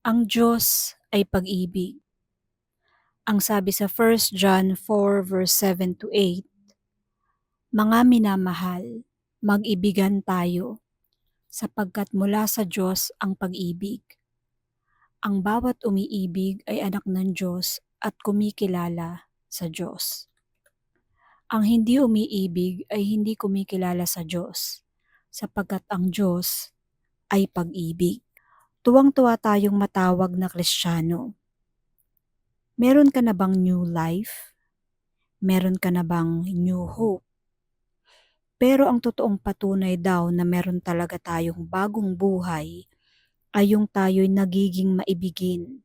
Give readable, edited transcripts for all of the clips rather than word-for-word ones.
Ang Diyos ay pag-ibig. Ang sabi sa 1 John 4 verse 7 to 8, Mga minamahal, mag-ibigan tayo, sapagkat mula sa Diyos ang pag-ibig. Ang bawat umiibig ay anak ng Diyos at kumikilala sa Diyos. Ang hindi umiibig ay hindi kumikilala sa Diyos, sapagkat ang Diyos ay pag-ibig. Tuwang-tuwa tayong matawag na Kristiyano. Meron ka na bang new life? Meron ka na bang new hope? Pero ang totoong patunay daw na meron talaga tayong bagong buhay ay yung tayo'y nagiging maibigin.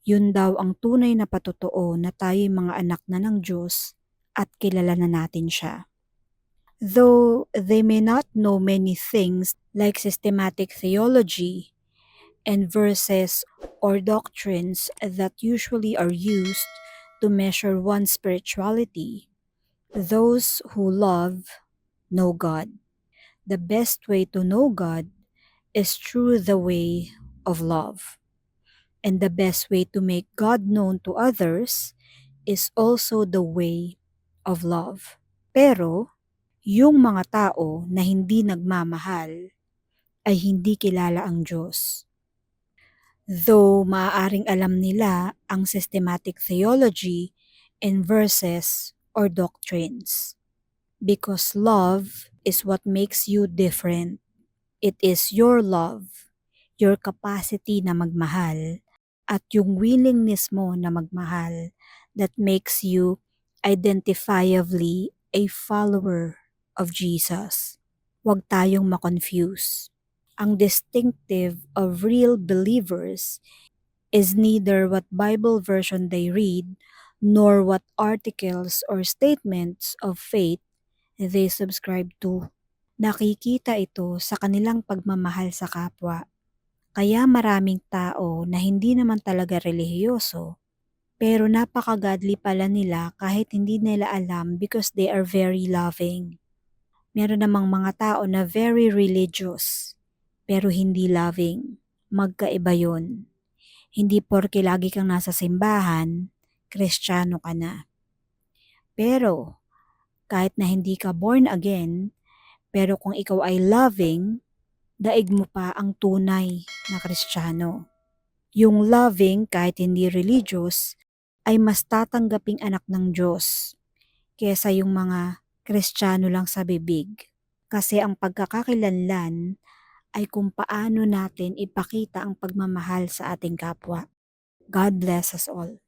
Yun daw ang tunay na patotoo na tayo'y mga anak na ng Diyos at kilala na natin siya. Though they may not know many things like systematic theology and verses or doctrines that usually are used to measure one's spirituality, those who love know God. The best way to know God is through the way of love. And the best way to make God known to others is also the way of love. Pero, yung mga tao na hindi nagmamahal ay hindi kilala ang Diyos. Though maaaring alam nila ang systematic theology and verses or doctrines. Because love is what makes you different. It is your love, your capacity na magmahal, at yung willingness mo na magmahal that makes you identifiably a follower of Jesus. Huwag tayong makonfuse. Ang distinctive of real believers is neither what Bible version they read, nor what articles or statements of faith they subscribe to. Nakikita ito sa kanilang pagmamahal sa kapwa. Kaya maraming tao na hindi naman talaga relihiyoso, pero napaka-godly pala nila kahit hindi nila alam because they are very loving. Meron namang mga tao na very religious, pero hindi loving. Magkaiba yun. Hindi porke lagi kang nasa simbahan, Kristiyano ka na. Pero, kahit na hindi ka born again, pero kung ikaw ay loving, daig mo pa ang tunay na Kristiyano. Yung loving kahit hindi religious ay mas tatanggaping anak ng Diyos kesa yung mga Kristiyano lang sa bibig. Kasi ang pagkakakilanlan ay kung paano natin ipakita ang pagmamahal sa ating kapwa. God bless us all.